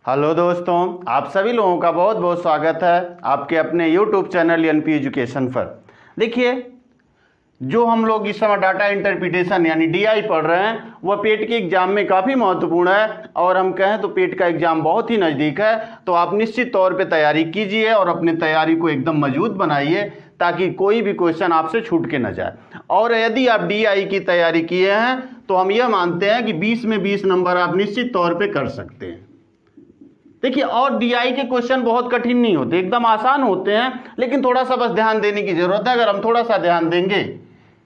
Hello दोस्तों, आप सभी लोगों का बहुत बहुत स्वागत है आपके अपने YouTube चैनल एनपी एजुकेशन पर। देखिए, जो हम लोग इस समय डाटा इंटरप्रिटेशन यानी डीआई पढ़ रहे हैं वह पेट के एग्जाम में काफ़ी महत्वपूर्ण है और हम कहें तो पेट का एग्जाम बहुत ही नज़दीक है। तो आप निश्चित तौर पे तैयारी कीजिए और अपनी तैयारी को एकदम मजबूत बनाइए ताकि कोई भी क्वेश्चन आपसे छूट के न जाए। और यदि आप डीआई की तैयारी किए हैं तो हम यह मानते हैं कि 20 में 20 नंबर आप निश्चित तौर पर कर सकते हैं। देखिए, और डीआई के क्वेश्चन बहुत कठिन नहीं होते, एकदम आसान होते हैं, लेकिन थोड़ा सा बस ध्यान देने की जरूरत है। अगर हम थोड़ा सा ध्यान देंगे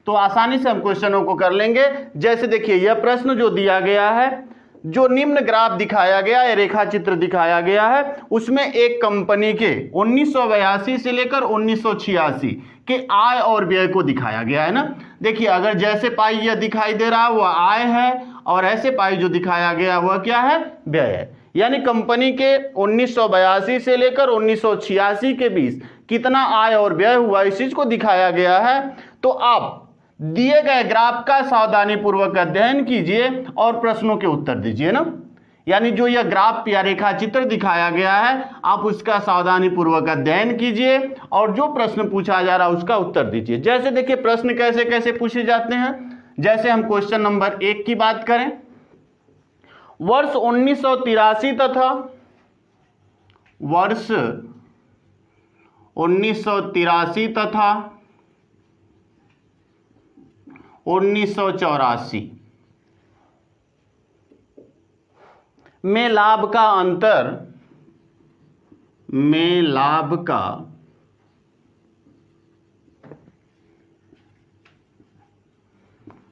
तो आसानी से हम क्वेश्चनों को कर लेंगे। जैसे देखिए, यह प्रश्न जो दिया गया है, जो निम्न ग्राफ दिखाया गया है, रेखा चित्र दिखाया गया है, उसमें एक कंपनी के 1982 से लेकर 1986 के आय और व्यय को दिखाया गया है ना। देखिए, अगर जैसे पाई यह दिखाई दे रहा है वह आय है और ऐसे पाई जो दिखाया गया वह क्या है, व्यय है। यानी कंपनी के 1982 से लेकर 1986 के बीच कितना आय और व्यय हुआ, इस चीज को दिखाया गया है। तो आप दिए गए ग्राफ का सावधानी पूर्वक अध्ययन कीजिए और प्रश्नों के उत्तर दीजिए ना। यानी जो यह ग्राफ या रेखा चित्र दिखाया गया है आप उसका सावधानी पूर्वक अध्ययन कीजिए और जो प्रश्न पूछा जा रहा है उसका उत्तर दीजिए। जैसे देखिए, प्रश्न कैसे कैसे पूछे जाते हैं। जैसे हम क्वेश्चन नंबर 1 की बात करें, वर्ष 1983 तथा वर्ष 1983 तथा 1984 में लाभ का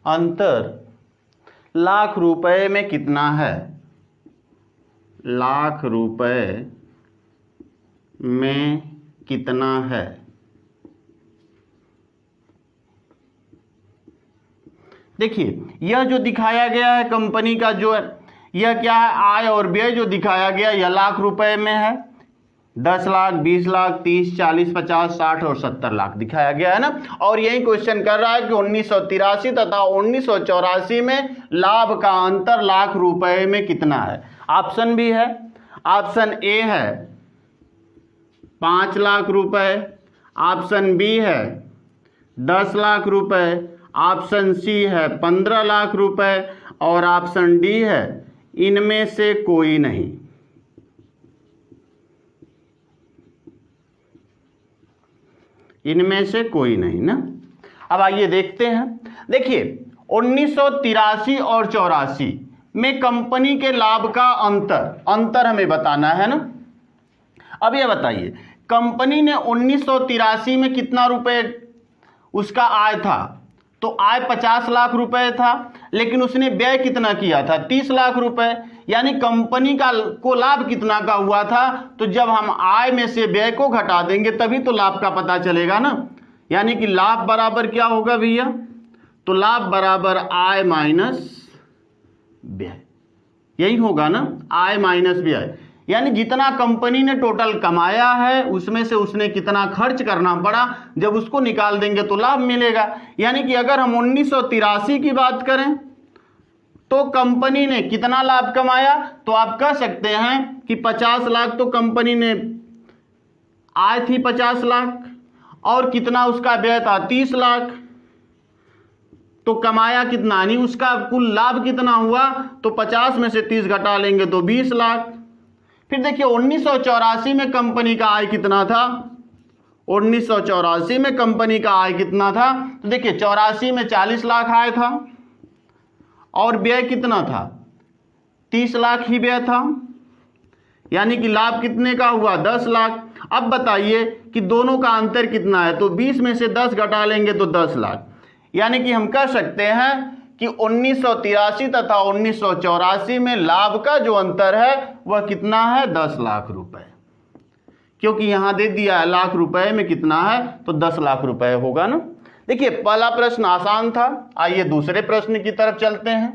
अंतर लाख रुपए में कितना है, लाख रुपए में कितना है। देखिए, यह जो दिखाया गया है कंपनी का जो है, यह क्या है, आय और व्यय जो दिखाया गया यह लाख रुपए में है। 10 लाख, 20 लाख, 30, 40, 50, 60 और 70 लाख दिखाया गया है ना। और यही क्वेश्चन कर रहा है कि 1983 तथा 1984 में लाभ का अंतर लाख रुपए में कितना है। ऑप्शन भी है। ऑप्शन ए है 5 लाख रुपए, ऑप्शन बी है 10 लाख रुपए, ऑप्शन सी है 15 लाख रुपए और ऑप्शन डी है इनमें से कोई नहीं। इनमें से कोई नहीं ना। अब आइए देखते हैं। देखिए, 1983 और 84 में कंपनी के लाभ का अंतर हमें बताना है ना। अब ये बताइए, कंपनी ने 1983 में कितना रुपए उसका आय था, तो आय 50 लाख रुपए था, लेकिन उसने व्यय कितना किया था, 30 लाख रुपए। यानी कंपनी को लाभ कितना का हुआ था, तो जब हम आय में से व्यय को घटा देंगे तभी तो लाभ का पता चलेगा ना। यानी कि लाभ बराबर क्या होगा भैया, तो लाभ बराबर आय माइनस व्यय, यही होगा ना, आय माइनस व्यय। यानी जितना कंपनी ने टोटल कमाया है उसमें से उसने कितना खर्च करना पड़ा, जब उसको निकाल देंगे तो लाभ मिलेगा। यानी कि अगर हम 1983 की बात करें तो कंपनी ने कितना लाभ कमाया, तो आप कह सकते हैं कि 50 लाख तो कंपनी ने आय थी 50 लाख और कितना उसका व्यय था 30 लाख, तो कमाया कितना, नहीं उसका कुल लाभ कितना हुआ, तो 50 में से 30 घटा लेंगे तो 20 लाख। फिर देखिए, 1984 में कंपनी का आय कितना था, 1984 में कंपनी का आय कितना था, तो देखिए 84 में 40 लाख आय था और व्यय कितना था, 30 लाख ही व्यय था। यानी कि लाभ कितने का हुआ, 10 लाख। अब बताइए कि दोनों का अंतर कितना है, तो 20 में से 10 घटा लेंगे तो 10 लाख। यानी कि हम कह सकते हैं कि 1983 तथा 1984 में लाभ का जो अंतर है वह कितना है, 10 लाख रुपए, क्योंकि यहां दे दिया है लाख रुपए में कितना है, तो 10 लाख रुपए होगा ना। देखिए, पहला प्रश्न आसान था। आइए दूसरे प्रश्न की तरफ चलते हैं।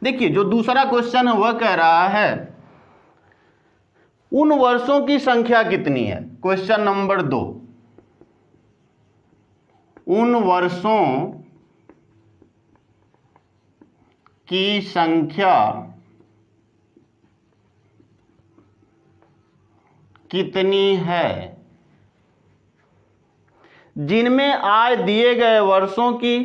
देखिए, जो दूसरा क्वेश्चन है वह कह रहा है उन वर्षों की संख्या कितनी है। क्वेश्चन नंबर 2, उन वर्षों की संख्या कितनी है जिनमें आय दिए गए वर्षों की,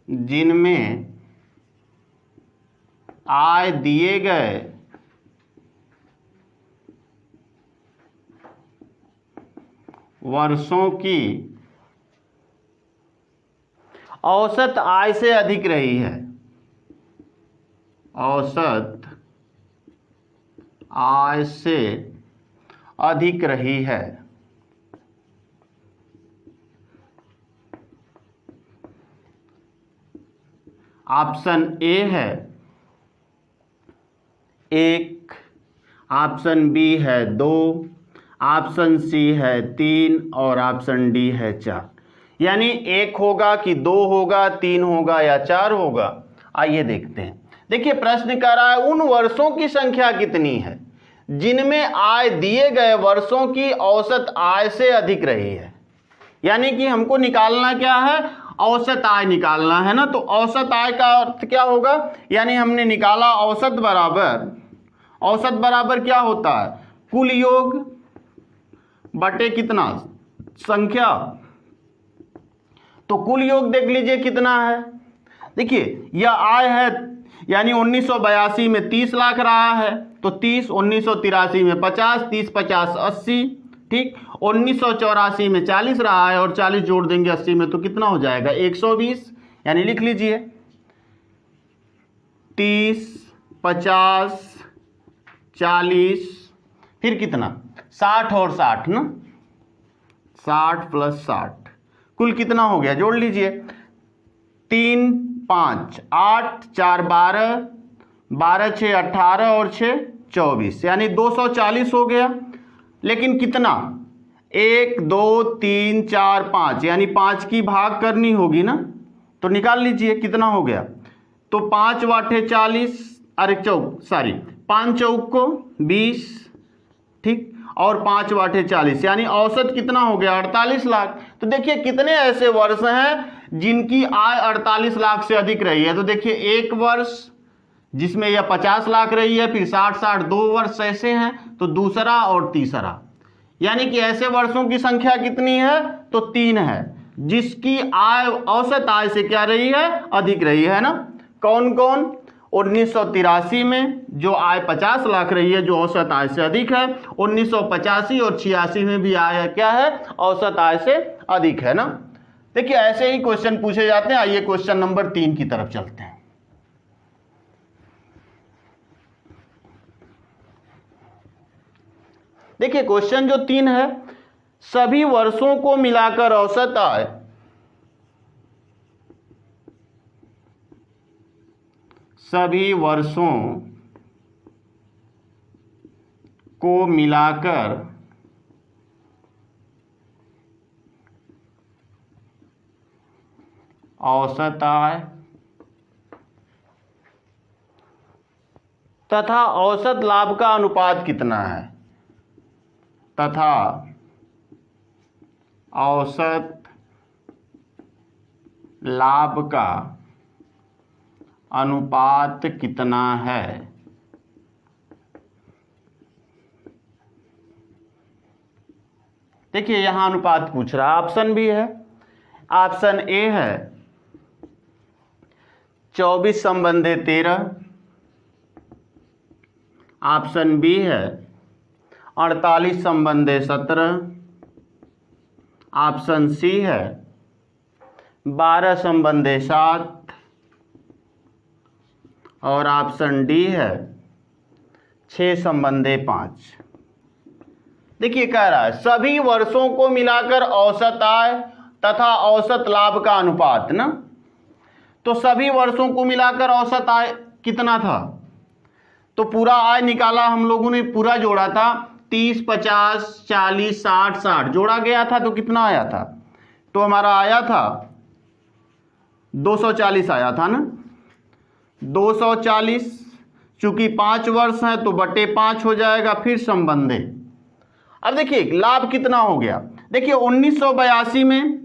जिनमें आय दिए गए वर्षों की औसत आय से अधिक रही है, औसत आय से अधिक रही है। ऑप्शन ए है 1, ऑप्शन बी है 2, ऑप्शन सी है 3 और ऑप्शन डी है 4। यानी 1 होगा कि 2 होगा, 3 होगा या 4 होगा। आइए देखते हैं। देखिए प्रश्न कह रहा है उन वर्षों की संख्या कितनी है जिनमें आय दिए गए वर्षों की औसत आय से अधिक रही है। यानी कि हमको निकालना क्या है, औसत आय निकालना है ना। तो औसत आय का अर्थ क्या होगा, यानी हमने निकाला औसत बराबर क्या होता है, कुल योग बटे कितना, संख्या। तो कुल योग देख लीजिए कितना है। देखिए यह आय है, यानी 1982 में 30 लाख रहा है, तो 30, 1983 में 50, 30 50 80, ठीक। 1984 में 40 रहा है और 40 जोड़ देंगे 80 में तो कितना हो जाएगा 120। यानी लिख लीजिए 30, 50, 40, फिर कितना 60 और 60 ना, 60 + 60 कुल कितना हो गया, जोड़ लीजिए 3 5 8 4 12, 12 6 18 और 6 24, यानी 240 हो गया। लेकिन कितना 1 2 3 4 5, यानी 5 की भाग करनी होगी ना, तो निकाल लीजिए कितना हो गया। तो 5 वाटे 40, अरे 5 चौक को 20, ठीक, और 5 वाटे 40, यानी औसत कितना हो गया 48 लाख। तो देखिए कितने ऐसे वर्ष हैं जिनकी आय 48 लाख से अधिक रही है। तो देखिए एक वर्ष जिसमें यह 50 लाख रही है, फिर 60 2 वर्ष ऐसे हैं, तो दूसरा और तीसरा, यानी कि ऐसे वर्षों की संख्या कितनी है, तो 3 है जिसकी आय औसत आय से क्या रही है, अधिक रही है ना। कौन कौन, 1983 में जो आय 50 लाख रही है जो औसत आय से अधिक है, 1985 और 86 में भी आय क्या है, औसत आय से अधिक है ना। देखिए ऐसे ही क्वेश्चन पूछे जाते हैं। आइए क्वेश्चन नंबर 3 की तरफ चलते हैं। देखिए क्वेश्चन जो 3 है, सभी वर्षों को मिलाकर औसत आय सभी वर्षों को मिलाकर औसत आय तथा औसत लाभ का अनुपात कितना है, तथा औसत लाभ का अनुपात कितना है। देखिए यहां अनुपात पूछ रहा है, ऑप्शन भी है। ऑप्शन ए है 24 संबंधे 13, ऑप्शन बी है 48 संबंधे 17, ऑप्शन सी है 12 संबंधे 7 और ऑप्शन डी है 6 संबंधे 5। देखिए कह रहा है सभी वर्षों को मिलाकर औसत आय तथा औसत लाभ का अनुपात ना। तो सभी वर्षों को मिलाकर औसत आय कितना था, तो पूरा आय निकाला हम लोगों ने, पूरा जोड़ा था 30 50 40 60 60 जोड़ा गया था, तो कितना आया था, तो हमारा आया था 240 आया था ना। 240 चूंकि 5 वर्ष है तो बटे 5 हो जाएगा, फिर संबंधित। अब देखिए लाभ कितना हो गया। देखिए 1982 में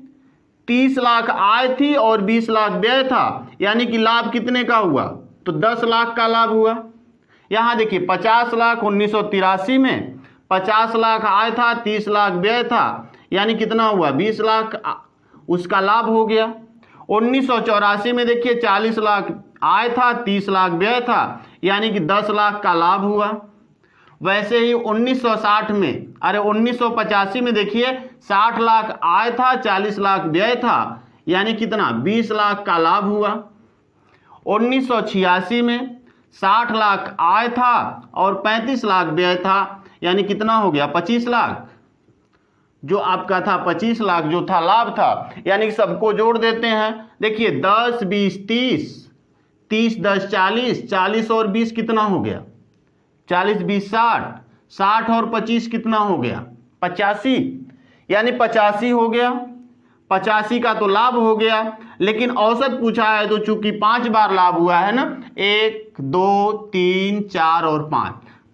30 लाख आय थी और 20 लाख व्यय था, यानी कि लाभ कितने का हुआ, तो 10 लाख का लाभ हुआ। यहाँ देखिए 50 लाख 1983 में 50 लाख आय था, 30 लाख व्यय था, यानी कितना हुआ, 20 लाख उसका लाभ हो गया। 1984 में देखिए 40 लाख आय था, 30 लाख व्यय था, यानी कि 10 लाख का लाभ हुआ। वैसे ही 1960 में 1985 में देखिए 60 लाख आय था, 40 लाख व्यय था, यानी कितना, 20 लाख का लाभ हुआ। 1986 में 60 लाख आय था और 35 लाख व्यय था, यानी कितना हो गया, 25 लाख। जो आपका था 25 लाख जो था लाभ था, यानी सबको जोड़ देते हैं। देखिए 10 20 30, 30 10 40, 40 और 20 कितना हो गया, 40 20 60, 60 और 25 कितना हो गया, 85, यानी 85 हो गया। 85 का तो लाभ हो गया, लेकिन औसत पूछा है तो चूंकि 5 बार लाभ हुआ है ना, 1 2 3 4 और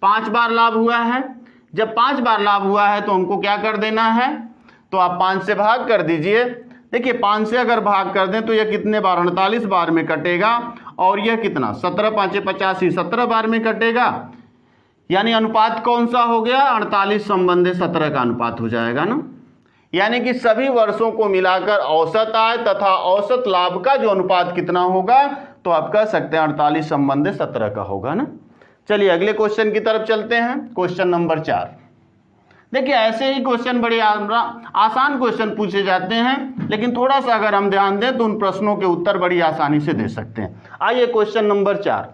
5 बार लाभ हुआ है। जब 5 बार लाभ हुआ है तो हमको क्या कर देना है, तो आप 5 से भाग कर दीजिए। देखिए 5 से अगर भाग कर दें तो यह कितने बार, 48 बार में कटेगा, और यह कितना, 17 5 85, 17 बार में कटेगा। यानी अनुपात कौन सा हो गया, 48 संबंधित 17 का अनुपात हो जाएगा ना। यानी कि सभी वर्षों को मिलाकर औसत आय तथा औसत लाभ का जो अनुपात कितना होगा, तो आप कह सकते हैं 48 संबंधित 17 का होगा ना। चलिए अगले क्वेश्चन की तरफ चलते हैं, क्वेश्चन नंबर 4। देखिए ऐसे ही क्वेश्चन बड़े आसान क्वेश्चन पूछे जाते हैं, लेकिन थोड़ा सा अगर हम ध्यान दें तो उन प्रश्नों के उत्तर बड़ी आसानी से दे सकते हैं। आइए क्वेश्चन नंबर 4।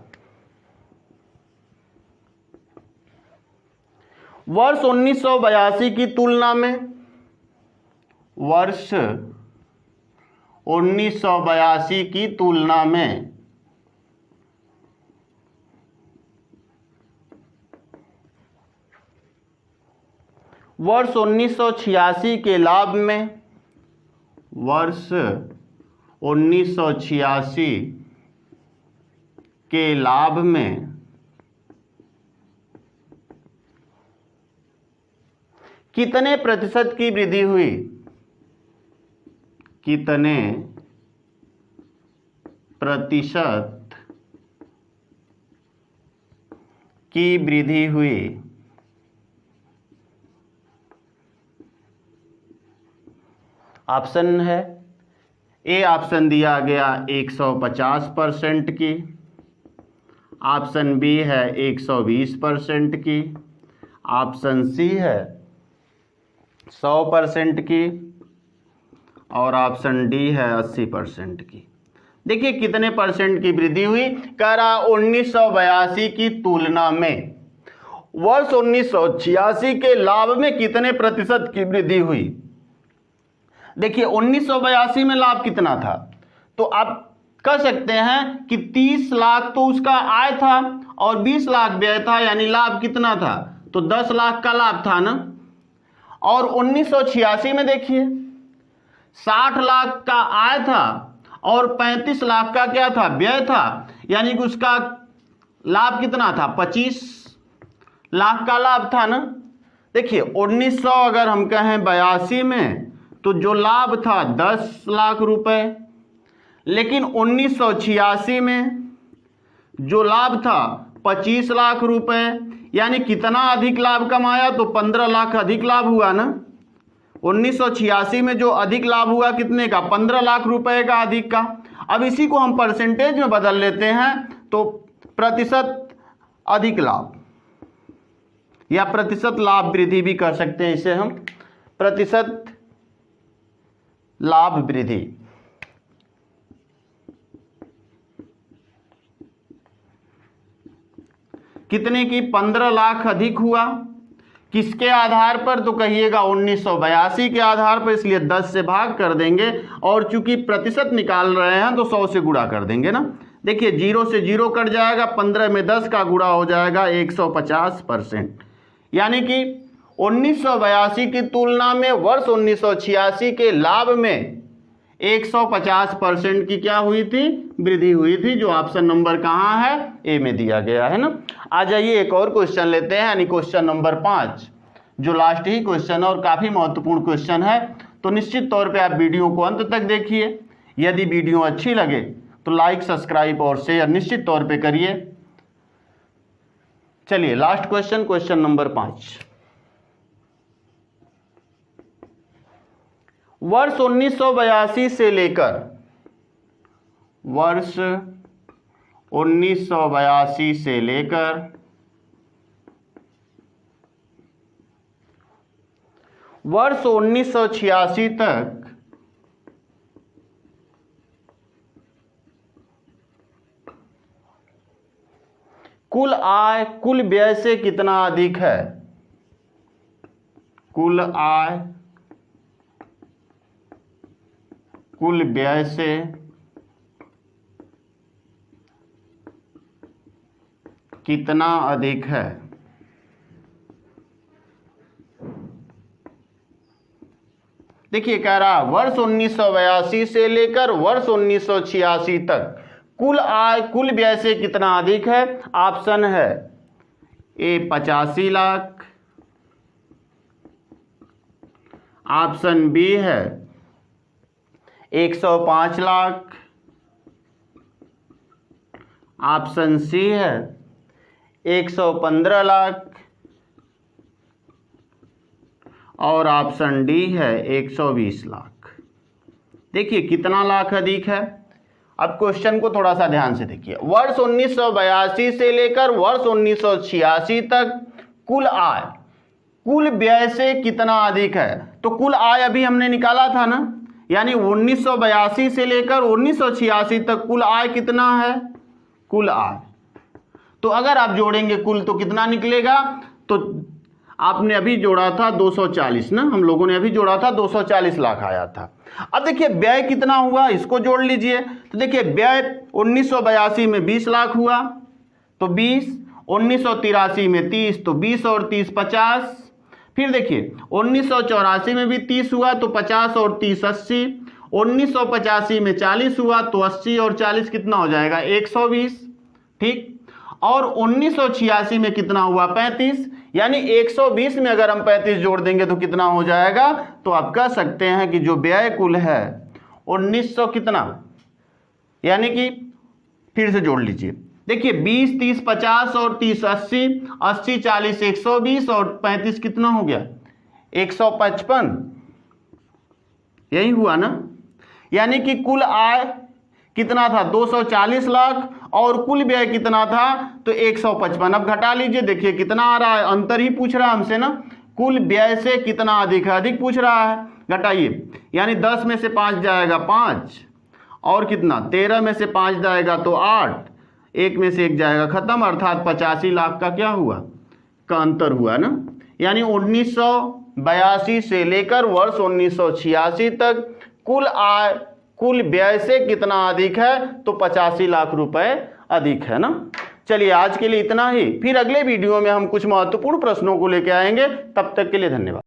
वर्ष 1982 की तुलना में, वर्ष 1982 की तुलना में वर्ष 1986 के लाभ में, वर्ष 1986 के लाभ में कितने प्रतिशत की वृद्धि हुई, कितने प्रतिशत की वृद्धि हुई। ऑप्शन है, ए ऑप्शन दिया गया 150% की, ऑप्शन बी है 120% की, ऑप्शन सी है 100% की, और ऑप्शन डी है 80% की। देखिए कितने परसेंट की वृद्धि हुई, कह रहा 1982 की तुलना में वर्ष 1986 के लाभ में कितने प्रतिशत की वृद्धि हुई। देखिए 1982 में लाभ कितना था, तो आप कह सकते हैं कि 30 लाख तो उसका आय था और 20 लाख व्यय था, यानी लाभ कितना था, तो 10 लाख का लाभ था ना। और 1986 में देखिए 60 लाख का आय था और 35 लाख का क्या था, व्यय था, यानी कि उसका लाभ कितना था, 25 लाख का लाभ था ना। देखिए 1900 अगर हम कहें 82 में तो जो लाभ था 10 लाख रुपए, लेकिन 1986 में जो लाभ था 25 लाख रुपए, यानी कितना अधिक लाभ कमाया, तो 15 लाख अधिक लाभ हुआ ना। 1986 में जो अधिक लाभ हुआ कितने का, 15 लाख रुपए का अधिक का। अब इसी को हम परसेंटेज में बदल लेते हैं, तो प्रतिशत अधिक लाभ या प्रतिशत लाभ वृद्धि भी कर सकते हैं, इसे हम प्रतिशत लाभ वृद्धि। कितने की, 15 लाख अधिक हुआ। किसके आधार पर, तो कहिएगा 1982 के आधार पर, इसलिए 10 से भाग कर देंगे, और चूंकि प्रतिशत निकाल रहे हैं तो 100 से गुणा कर देंगे ना। देखिए 0 से 0 कट जाएगा, 15 में 10 का गुणा हो जाएगा 150%, यानी कि 1982 की तुलना में वर्ष 1986 के लाभ में 150% की क्या हुई थी, वृद्धि हुई थी, जो ऑप्शन नंबर कहाँ है, ए में दिया गया है ना। आ जाइए एक और क्वेश्चन लेते हैं, यानी क्वेश्चन नंबर 5, जो लास्ट ही क्वेश्चन और काफी महत्वपूर्ण क्वेश्चन है। तो निश्चित तौर पे आप वीडियो को अंत तक देखिए। यदि वीडियो अच्छी लगे तो लाइक, सब्सक्राइब और शेयर निश्चित तौर पे करिए। चलिए लास्ट क्वेश्चन, क्वेश्चन नंबर 5। वर्ष 1982 से लेकर वर्ष 1982 से लेकर वर्ष 1986 तक कुल आय कुल व्यय से कितना अधिक है? कुल आय कुल व्यय से कितना अधिक है? देखिए कह रहा वर्ष 1982 से लेकर वर्ष 1986 तक कुल आय कुल व्यय से कितना अधिक है? ऑप्शन है ए 85 लाख, ऑप्शन बी है 105 लाख, ऑप्शन सी है 115 लाख और ऑप्शन डी है 120 लाख। देखिए कितना लाख अधिक है। अब क्वेश्चन को थोड़ा सा ध्यान से देखिए। वर्ष 1982 से लेकर वर्ष 1986 तक कुल आय कुल व्यय से कितना अधिक है? तो कुल आय अभी हमने निकाला था ना, यानी 1982 से लेकर 1986 तक कुल आय कितना है? कुल आय तो अगर आप जोड़ेंगे कुल तो कितना निकलेगा? तो आपने अभी जोड़ा था 240 ना, हम लोगों ने अभी जोड़ा था 240 लाख आया था। अब देखिए व्यय कितना हुआ, इसको जोड़ लीजिए। तो देखिए व्यय 1982 में 20 लाख हुआ तो 20, 1983 में 30 तो 20 और 30 50। फिर देखिए 1984 में भी 30 हुआ तो 50 और 30 80, 1985 में 40 हुआ तो 80 और 40 कितना हो जाएगा? 120। ठीक, और 1986 में कितना हुआ? 35, यानी 120 में अगर हम 35 जोड़ देंगे तो कितना हो जाएगा? तो आप कह सकते हैं कि जो व्यय कुल है 1900 कितना, यानी कि फिर से जोड़ लीजिए। देखिए 20 30 50 और 30 80, 80 40 120 और 35 कितना हो गया? 155। यही हुआ ना, यानी कि कुल आय कितना था? 240 लाख और कुल व्यय कितना था? तो 155। अब घटा लीजिए, देखिए कितना आ रहा है, अंतर ही पूछ रहा है हमसे ना, कुल व्यय से कितना अधिक है, अधिक पूछ रहा है। घटाइए, यानी 10 में से 5 जाएगा 5 और कितना 13 में से 5 जाएगा तो 8, 1 में से 1 जाएगा खत्म, अर्थात 85 लाख का क्या हुआ? का अंतर हुआ ना। यानी 1982 से लेकर वर्ष 1986 तक कुल आय कुल व्यय से कितना अधिक है? तो 85 लाख रुपए अधिक है ना। चलिए आज के लिए इतना ही, फिर अगले वीडियो में हम कुछ महत्वपूर्ण प्रश्नों को लेकर आएंगे। तब तक के लिए धन्यवाद।